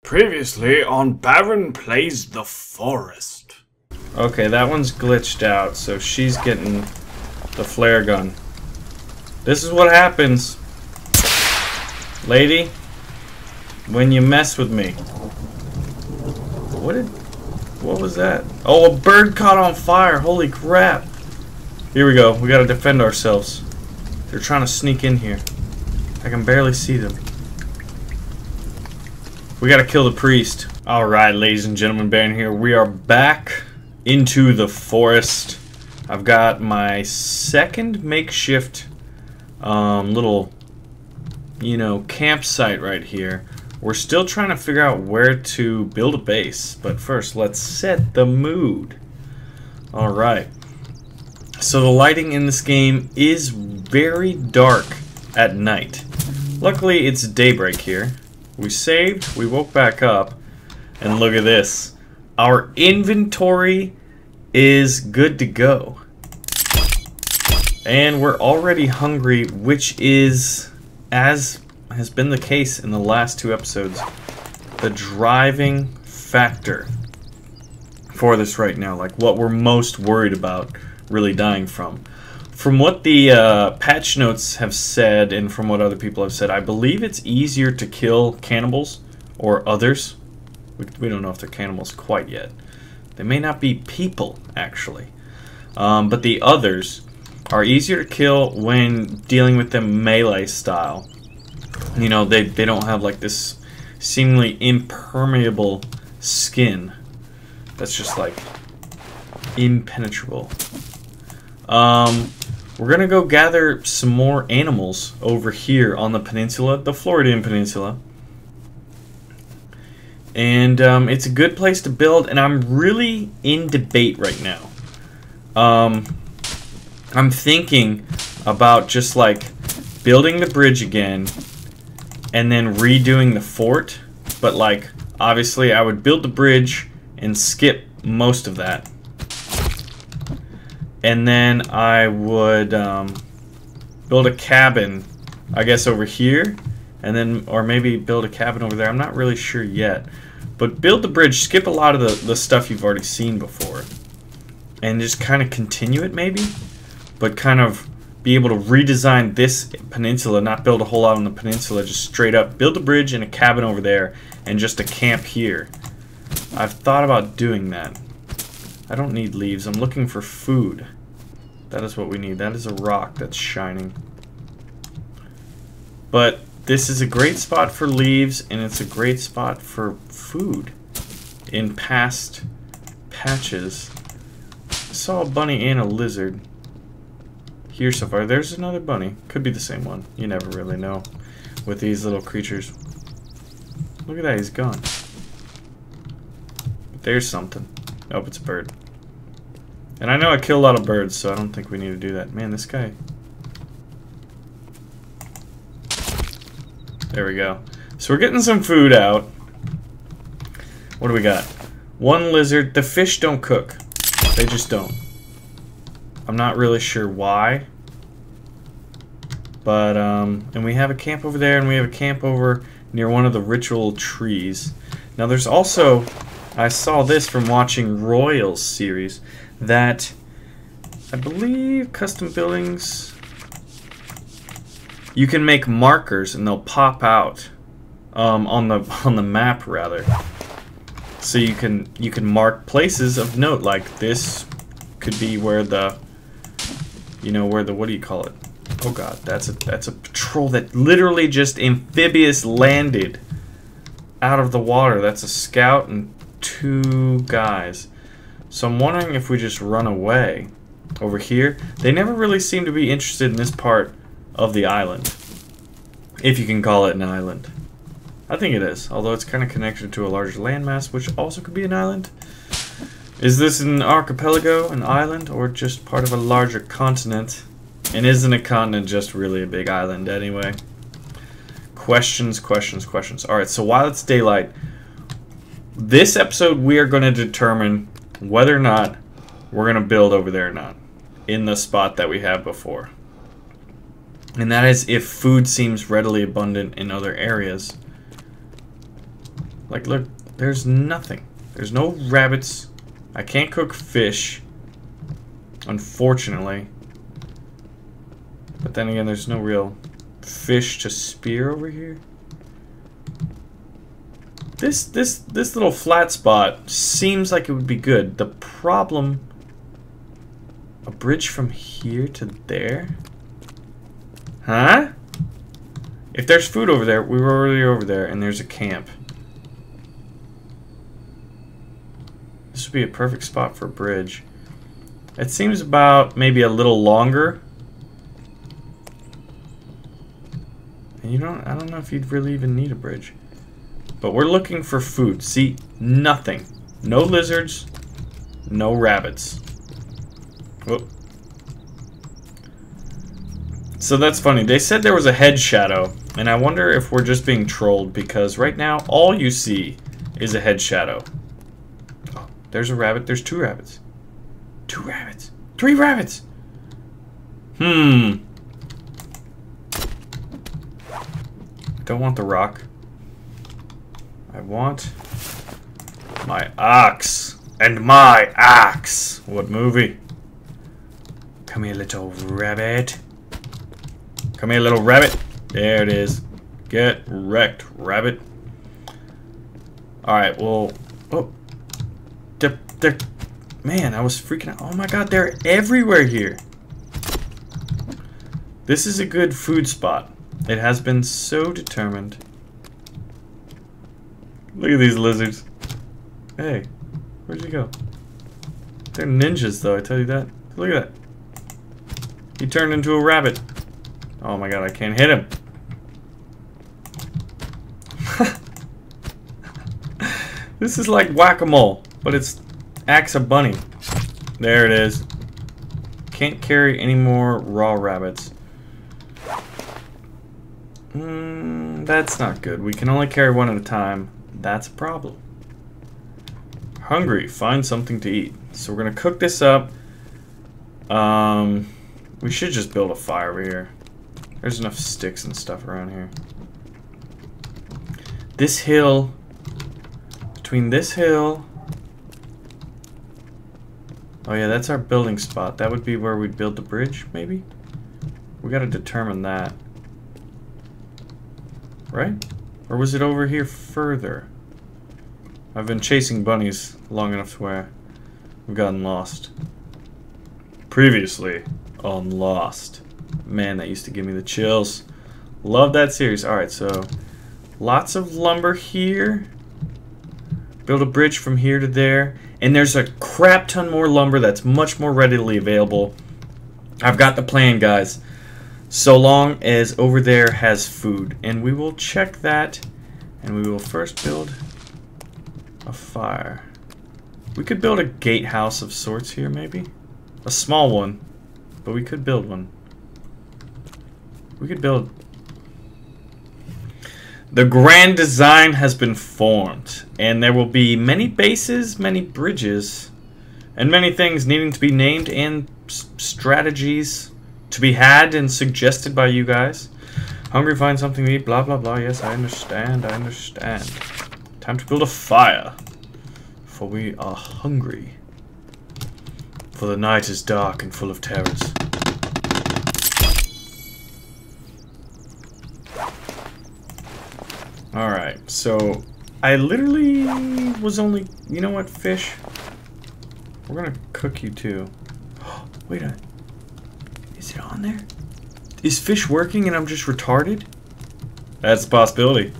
Previously on Baron Plays the Forest. Okay, that one's glitched out, so she's getting the flare gun. This is what happens, lady, when you mess with me. What was that? Oh, a bird caught on fire. Holy crap. Here we go. We gotta defend ourselves. They're trying to sneak in here. I can barely see them. We gotta kill the priest. Alright, ladies and gentlemen, Baron here. We are back into the forest. I've got my second makeshift little, campsite right here. We're still trying to figure out where to build a base, but first let's set the mood. Alright. So the lighting in this game is very dark at night. Luckily it's daybreak here. We saved, we woke back up, and look at this. Our inventory is good to go. And we're already hungry, which is, as has been the case in the last two episodes, the driving factor for this right now. Like what we're most worried about really dying from. From what the patch notes have said, and from what other people have said, I believe it's easier to kill cannibals or others. We don't know if they're cannibals quite yet. They may not be people, actually. But the others are easier to kill when dealing with them melee style. You know, they don't have like this seemingly impermeable skin that's just like impenetrable. We're gonna go gather some more animals over here on the peninsula, the Floridian Peninsula. And it's a good place to build, and I'm really in debate right now. I'm thinking about just like building the bridge again and then redoing the fort, but like obviously I would build the bridge and skip most of that. And then I would build a cabin, I guess, over here, and then, or maybe build a cabin over there. I'm not really sure yet. But build the bridge, skip a lot of the stuff you've already seen before, and just kind of continue it maybe, but kind of be able to redesign this peninsula, not build a whole lot on the peninsula, just straight up build a bridge and a cabin over there, and just a camp here. I've thought about doing that. I don't need leaves. I'm looking for food. That is what we need. That is a rock that's shining. But this is a great spot for leaves, and it's a great spot for food. In past patches, I saw a bunny and a lizard here so far. There's another bunny. Could be the same one. You never really know with these little creatures. Look at that. He's gone. But there's something. Oh, it's a bird. And I know I kill a lot of birds, so I don't think we need to do that. Man, this guy. There we go. So we're getting some food out. What do we got? One lizard. The fish don't cook. They just don't. I'm not really sure why. But, and we have a camp over there, and we have a camp over near one of the ritual trees. Now there's also, I saw this from watching Royal's series, that I believe custom buildings, you can make markers and they'll pop out on the map rather. So you can mark places of note, like this could be where the what do you call it? Oh god, that's a patrol that literally just amphibious landed out of the water. That's a scout and two guys. So I'm wondering if we just run away over here. They never really seem to be interested in this part of the island, if you can call it an island. I think it is, although it's kind of connected to a larger landmass, which also could be an island. Is this an archipelago, an island, or just part of a larger continent? And isn't a continent just really a big island anyway? Questions, questions, questions. Alright, so while it's daylight, this episode we are going to determine whether or not we're going to build over there or not in the spot that we have before. And that is if food seems readily abundant in other areas. Like, look, there's nothing. There's no rabbits. I can't cook fish, unfortunately. But then again, there's no real fish to spear over here. This little flat spot seems like it would be good. The problem... A bridge from here to there? Huh? If there's food over there, we were already over there, and there's a camp. This would be a perfect spot for a bridge. It seems about maybe a little longer. And I don't know if you'd really even need a bridge. But we're looking for food. See, nothing. No lizards, no rabbits. Whoop. So that's funny. They said there was a head shadow, and I wonder if we're just being trolled, because right now all you see is a head shadow. Oh, there's a rabbit. There's 2 rabbits. 2 rabbits. 3 rabbits. Don't want the rock. I want my ox. And my axe. What movie? Come here, little rabbit. Come here, little rabbit. There it is. Get wrecked, rabbit. Alright, well... Oh. Man, I was freaking out. Oh my god, they're everywhere here. This is a good food spot. It has been so determined. Look at these lizards. Hey, where'd you go? They're ninjas, though, I tell you that. Look at that. He turned into a rabbit. Oh my god, I can't hit him. This is like whack-a-mole, but it's axe-a-bunny. There it is. Can't carry any more raw rabbits. That's not good. We can only carry one at a time. That's a problem. Hungry. Find something to eat. So we're gonna cook this up. We should just build a fire over here. There's enough sticks and stuff around here. This hill, between this hill... Oh yeah, that's our building spot. That would be where we'd build the bridge, maybe? We gotta determine that. Right? Or was it over here further? I've been chasing bunnies long enough to where we've gotten lost. Previously on Lost. Man, that used to give me the chills. Love that series. Alright, so lots of lumber here. Build a bridge from here to there. And there's a crap ton more lumber that's much more readily available. I've got the plan, guys. So long as over there has food. And we will check that. And we will first build a fire. We could build a gatehouse of sorts here, maybe. A small one. But we could build one. We could build... The grand design has been formed, and there will be many bases, many bridges, and many things needing to be named and strategies to be had and suggested by you guys. Hungry, find something to eat, blah blah blah. Yes, I understand, I understand. Time to build a fire, for we are hungry. For the night is dark and full of terrors. Alright, so I literally was only... You know what, fish? We're gonna cook you too. Wait a minute. Is it on there? Is fish working and I'm just retarded? That's a possibility.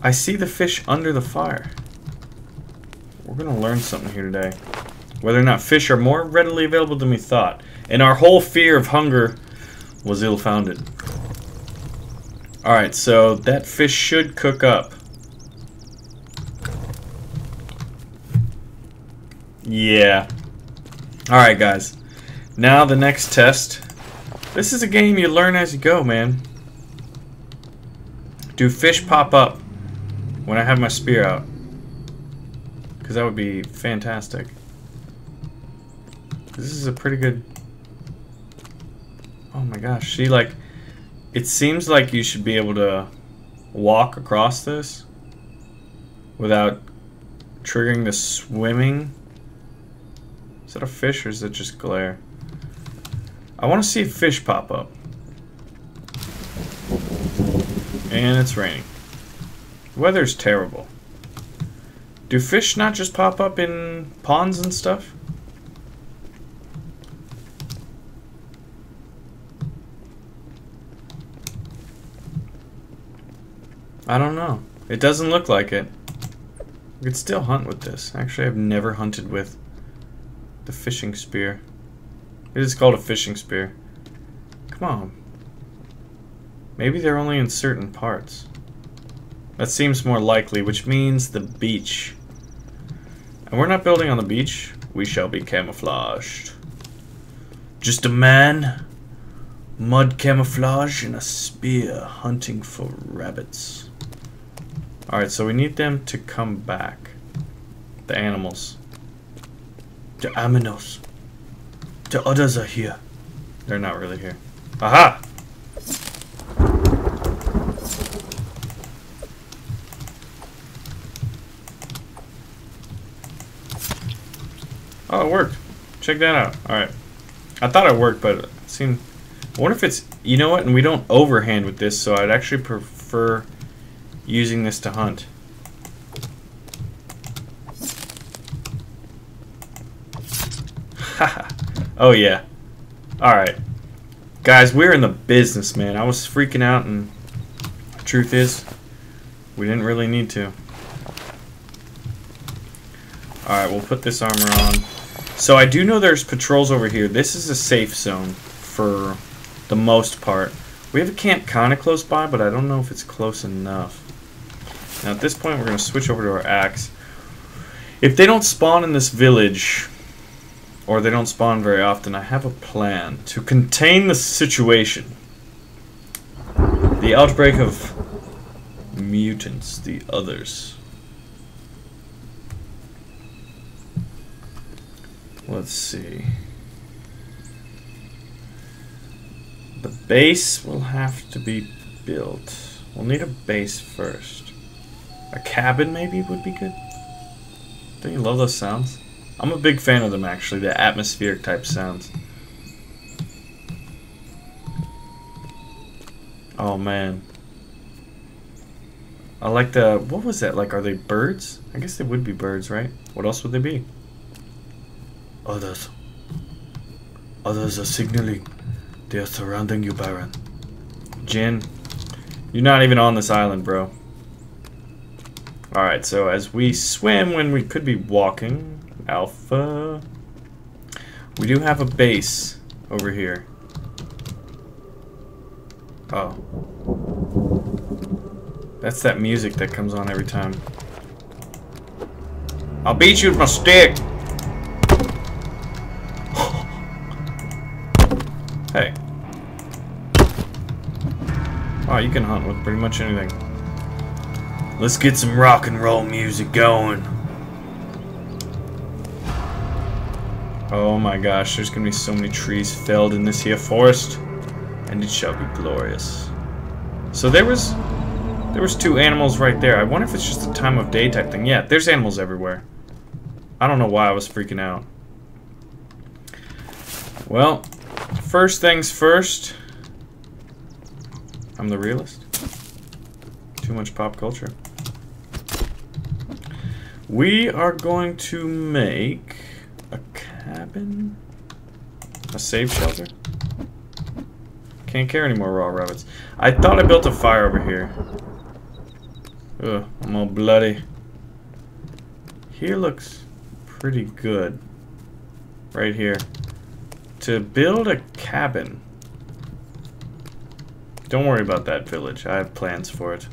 I see the fish under the fire. We're gonna learn something here today. Whether or not fish are more readily available than we thought. And our whole fear of hunger was ill-founded. Alright, so that fish should cook up. Yeah. Alright, guys. Now the next test. This is a game you learn as you go, man. Do fish pop up when I have my spear out? Because that would be fantastic. This is a pretty good... Oh my gosh, see, like... It seems like you should be able to walk across this. without triggering the swimming. Is that a fish or is it just glare? I want to see a fish pop up. And it's raining. The weather's terrible. Do fish not just pop up in ponds and stuff? I don't know. It doesn't look like it. We could still hunt with this. Actually, I've never hunted with the fishing spear. It is called a fishing spear. Come on. Maybe they're only in certain parts. That seems more likely, which means the beach. And we're not building on the beach. We shall be camouflaged. Just a man, mud camouflage, and a spear hunting for rabbits. Alright, so we need them to come back. The animals. The aminos. The others are here. They're not really here. Aha! Oh, it worked. Check that out. Alright. I thought it worked, but it seemed... I wonder if it's... You know what? And we don't overhand with this, so I'd actually prefer using this to hunt. Haha. Oh, yeah. Alright. Guys, we're in the business, man. I was freaking out, and the truth is, we didn't really need to. Alright, we'll put this armor on. So I do know there's patrols over here. This is a safe zone for the most part. We have a camp kind of close by, but I don't know if it's close enough. Now at this point we're going to switch over to our axe. If they don't spawn in this village, or they don't spawn very often, I have a plan to contain the situation. The outbreak of mutants, the others. Let's see. The base will have to be built. We'll need a base first. A cabin maybe would be good. Don't you love those sounds? I'm a big fan of them actually, the atmospheric type sounds. Oh man. I like the, what was that? Like, are they birds? I guess they would be birds, right? What else would they be? Others. Others are signaling. They are surrounding you, Baron. Jin, you're not even on this island, bro. Alright, so as we swim when we could be walking, Alpha, we do have a base over here. Oh. That's that music that comes on every time. I'll beat you with my stick! Hey. Wow, you can hunt with pretty much anything. Let's get some rock and roll music going. Oh my gosh, there's gonna be so many trees felled in this here forest. And it shall be glorious. So there was two animals right there. I wonder if it's just a time of day type thing. Yeah, there's animals everywhere. I don't know why I was freaking out. Well, first things first. I'm the realist. Too much pop culture. We are going to make a cabin, a safe shelter. Can't carry any more raw rabbits. I thought I built a fire over here. Ugh, I'm all bloody. Here looks pretty good. Right here. To build a cabin. Don't worry about that village. I have plans for it.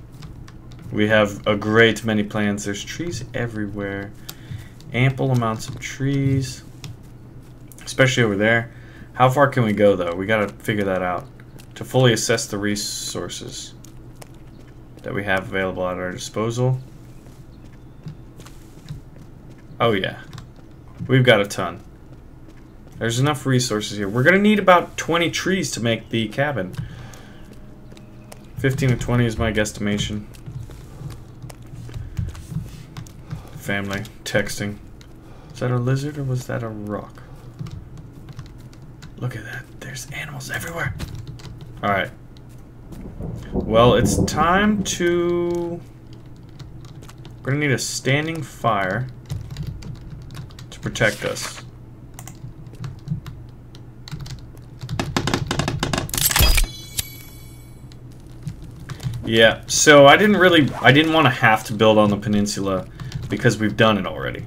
We have a great many plans. There's trees everywhere. Ample amounts of trees. Especially over there. How far can we go though? We gotta figure that out. To fully assess the resources that we have available at our disposal. Oh yeah. We've got a ton. There's enough resources here. We're gonna need about 20 trees to make the cabin. 15 to 20 is my guesstimation. family texting. Is that a lizard or was that a rock? Look at that. There's animals everywhere. Alright. Well, it's time to... We're gonna need a standing fire to protect us. Yeah, so I didn't want to have to build on the peninsula because we've done it already.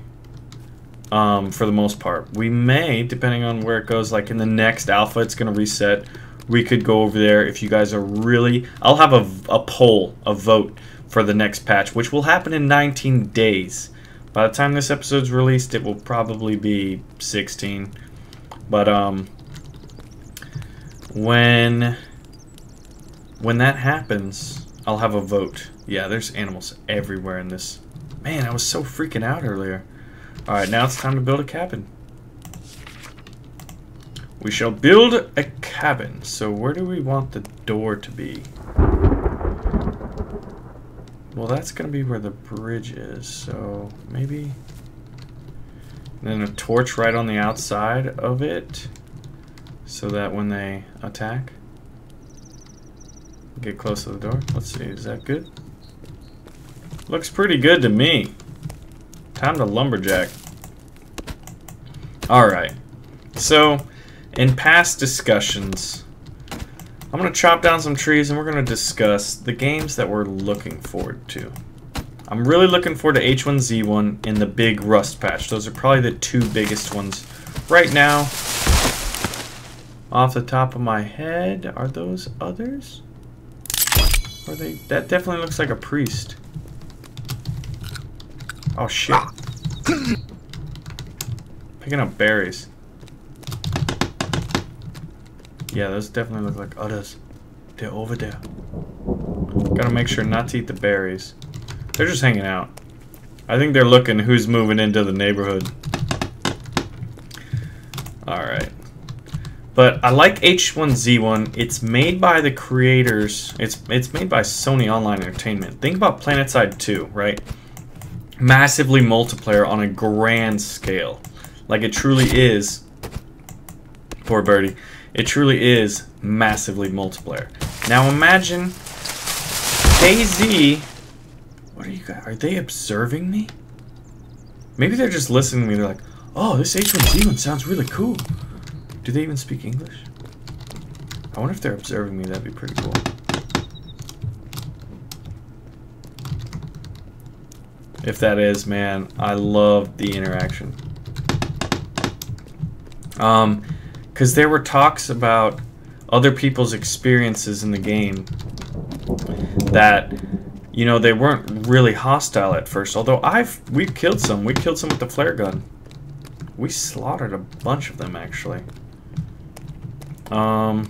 For the most part. We may, depending on where it goes, like in the next alpha, it's going to reset. We could go over there if you guys are really... I'll have a poll, a vote for the next patch, which will happen in 19 days. By the time this episode's released, it will probably be 16. But, when that happens, I'll have a vote. Yeah, there's animals everywhere in this. Man, I was so freaking out earlier. Alright, now it's time to build a cabin. We shall build a cabin. So where do we want the door to be? Well, that's going to be where the bridge is. So maybe... then a torch right on the outside of it. So that when they attack... Get close to the door. Let's see, is that good? Looks pretty good to me. Time to lumberjack. Alright. So, in past discussions, I'm going to chop down some trees and we're going to discuss the games that we're looking forward to. I'm really looking forward to H1Z1 and the big Rust patch. Those are probably the two biggest ones right now. Off the top of my head, are those others? Are they? That definitely looks like a priest. Oh shit. Picking up berries. Yeah, those definitely look like others. They're over there. Gotta make sure not to eat the berries. They're just hanging out. I think they're looking who's moving into the neighborhood. Alright. But I like H1Z1. It's made by the creators. It's made by Sony Online Entertainment. Think about PlanetSide 2, right? Massively multiplayer on a grand scale. Like it truly is. Poor birdie. It truly is massively multiplayer. Now imagine KZ. What are you guys? Are they observing me? Maybe they're just listening to me. They're like, oh, this H1Z1 sounds really cool. Do they even speak English? I wonder if they're observing me. That'd be pretty cool. If that is, man, I love the interaction. Because there were talks about other people's experiences in the game that, you know, they weren't really hostile at first. Although we killed some. We killed some with the flare gun. We slaughtered a bunch of them, actually. And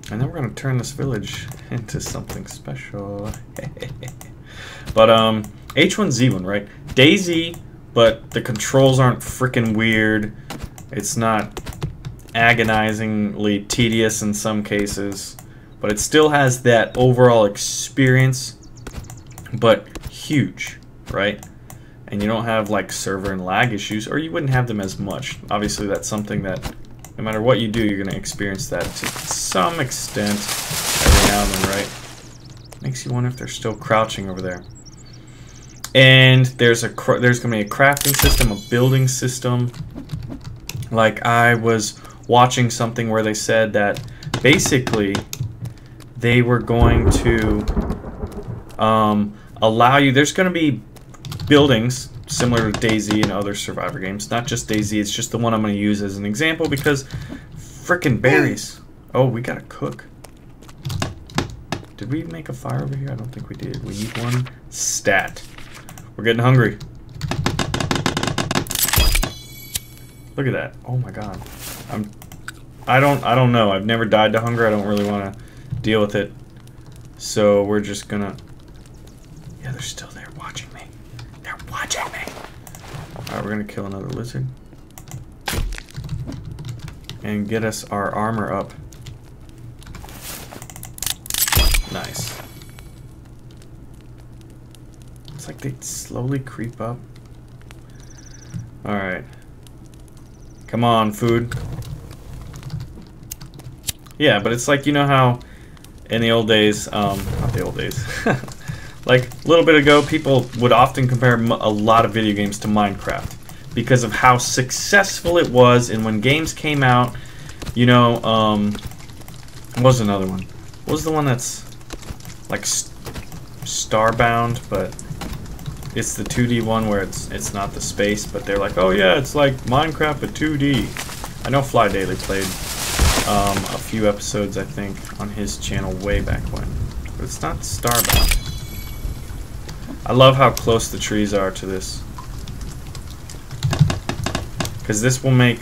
then we're gonna turn this village into something special. But H1Z1, right? DayZ, but the controls aren't freaking weird. It's not agonizingly tedious in some cases, but it still has that overall experience, but huge, right? And you don't have like server and lag issues, or you wouldn't have them as much. Obviously, that's something that no matter what you do, you're gonna experience that to some extent every now and then, right? Makes you wonder if they're still crouching over there. And there's gonna be a crafting system, a building system. Like I was watching something where they said that basically they were going to allow you. There's gonna be buildings similar to DayZ and other Survivor games. Not just DayZ, it's just the one I'm going to use as an example because frickin' berries. Oh, we gotta cook. Did we make a fire over here? I don't think we did. We need one stat. We're getting hungry. Look at that. Oh my god. I don't know. I've never died to hunger. I don't really want to deal with it. So we're just gonna... Yeah, they're still there watching me. They're watching me. Alright, we're gonna kill another lizard. And get us our armor up. Nice. It's like they slowly creep up. Alright. Come on, food. Yeah, but it's like, you know how in the old days, not the old days, like a little bit ago, people would often compare a lot of video games to Minecraft because of how successful it was, and when games came out, you know, what was another one? What was the one that's like Starbound, but it's the 2D one where it's not the space, but they're like, oh yeah, it's like Minecraft but 2D. I know Fly Daily played a few episodes, I think, on his channel way back when, but it's not Starbound. I love how close the trees are to this, because this will make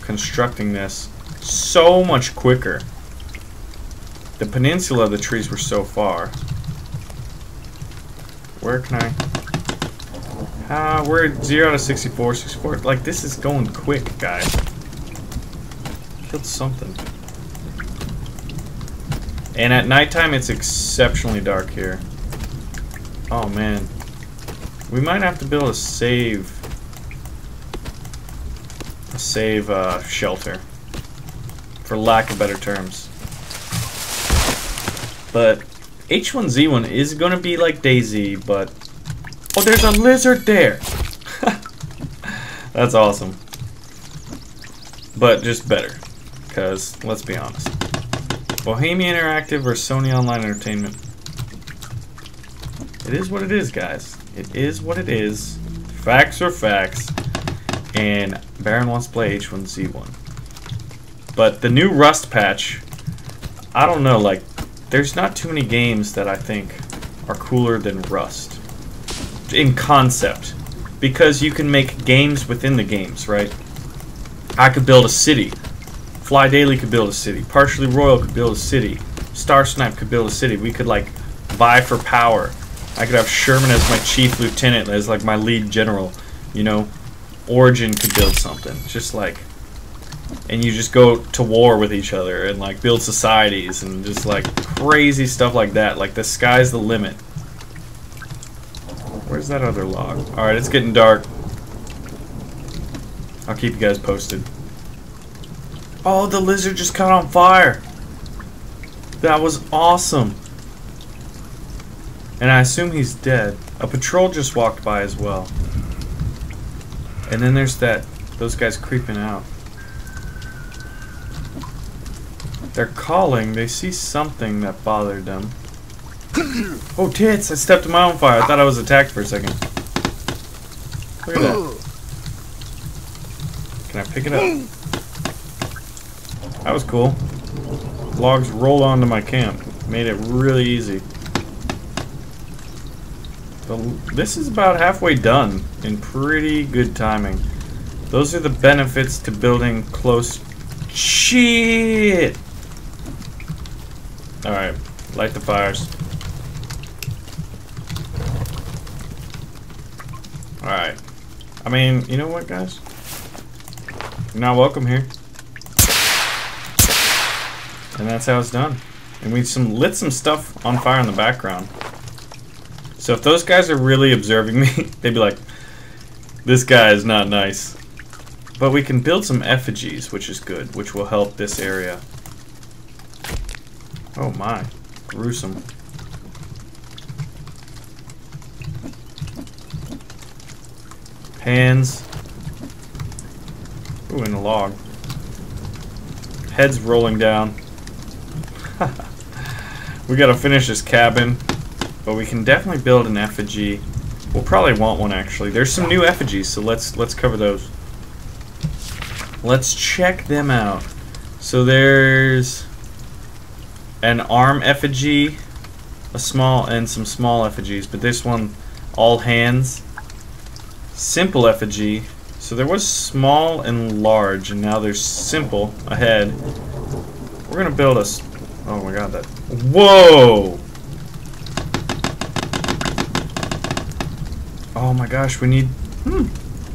constructing this so much quicker. The peninsula, the trees were so far. Where can I? We're at 0 to 64. 64. Like, this is going quick, guys. Killed something. And at nighttime, it's exceptionally dark here. Oh man, we might have to build a save shelter, for lack of better terms. But H1Z1 is gonna be like DayZ, but oh, there's a lizard there. That's awesome. But just better, because let's be honest, Bohemia Interactive or Sony Online Entertainment. It is what it is, guys. It is what it is. Facts are facts. And Baron wants to play H1Z1. But the new Rust patch, I don't know, like, there's not too many games that I think are cooler than Rust. In concept. Because you can make games within the games, right? I could build a city. Fly Daily could build a city. Partially Royal could build a city. Star Snipe could build a city. We could, like, vie for power. I could have Sherman as my chief lieutenant, as like my lead general, you know. Origin could build something, just like, and you just go to war with each other and like build societies and just like crazy stuff like that. Like the sky's the limit. Where's that other log? All right, it's getting dark. I'll keep you guys posted. Oh, the lizard just caught on fire. That was awesome. And I assume he's dead. A patrol just walked by as well. And then there's those guys creeping out. They're calling. They see something that bothered them. Oh, tits! I stepped in my own fire. I thought I was attacked for a second. Look at that. Can I pick it up? That was cool. Logs rolled onto my camp. Made it really easy. This is about halfway done in pretty good timing. Those are the benefits to building close. Shit! Alright, light the fires. Alright. I mean, you know what, guys? You're not welcome here. And that's how it's done. And we lit some stuff on fire in the background. So if those guys are really observing me, they'd be like, this guy is not nice. But we can build some effigies, which is good, which will help this area. Oh my, gruesome. Hands. Ooh, and a log. Heads rolling down. We gotta finish this cabin. But we can definitely build an effigy. We'll probably want one, actually. There's some new effigies, so let's cover those. Let's check them out. So there's an arm effigy, and some small effigies, but this one, all hands. Simple effigy. So there was small and large, and now there's simple ahead. We're gonna build a. Oh my god, that. Whoa! Oh my gosh, we need...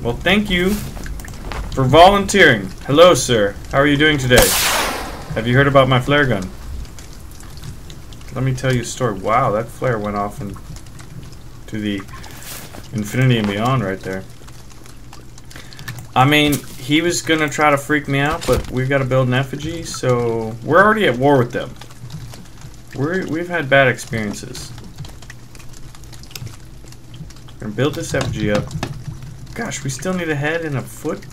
Well, thank you for volunteering. Hello, sir. How are you doing today? Have you heard about my flare gun? Let me tell you a story. Wow, that flare went off into To the infinity and beyond right there. I mean, he was gonna try to freak me out, but we've got to build an effigy, so we're already at war with them. We've had bad experiences. Gonna build this effigy up. Gosh, we still need a head and a foot?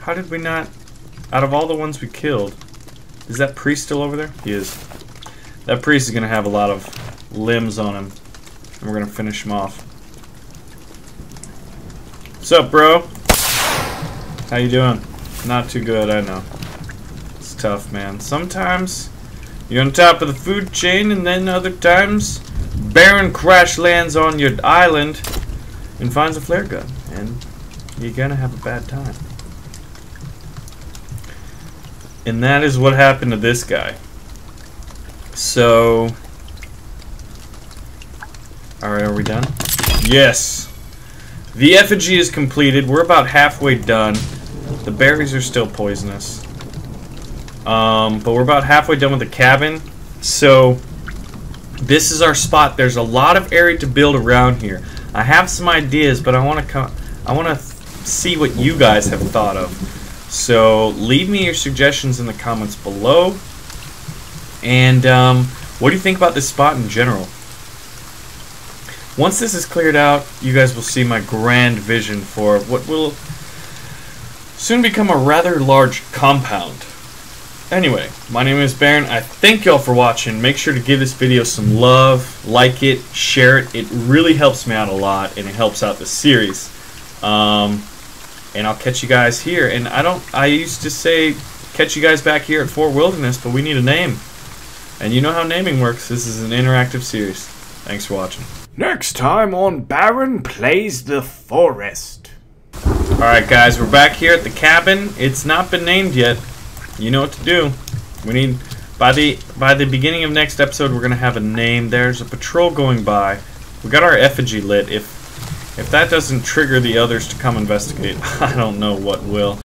How did we not... Out of all the ones we killed... Is that priest still over there? He is. That priest is gonna have a lot of limbs on him. And we're gonna finish him off. What's up, bro? How you doing? Not too good, I know. It's tough, man. Sometimes you're on top of the food chain, and then other times Baron crash lands on your island and finds a flare gun, and you're gonna have a bad time. And that is what happened to this guy. So, alright, are we done? Yes! The effigy is completed. We're about halfway done. The berries are still poisonous. But we're about halfway done with the cabin. So, this is our spot. There's a lot of area to build around here. I have some ideas, but I want to see what you guys have thought of. So, leave me your suggestions in the comments below. And what do you think about this spot in general? Once this is cleared out, you guys will see my grand vision for what will soon become a rather large compound. Anyway, my name is Baron. I thank y'all for watching. Make sure to give this video some love, like it, share it. It really helps me out a lot, and it helps out the series. And I'll catch you guys here. And I used to say catch you guys back here at Fort Wilderness, but we need a name. And you know how naming works. This is an interactive series. Thanks for watching. Next time on Baron Plays the Forest. Alright guys, we're back here at the cabin. It's not been named yet. You know what to do. We need, by the beginning of next episode, we're gonna have a name. There's a patrol going by. We got our effigy lit. If that doesn't trigger the others to come investigate, I don't know what will.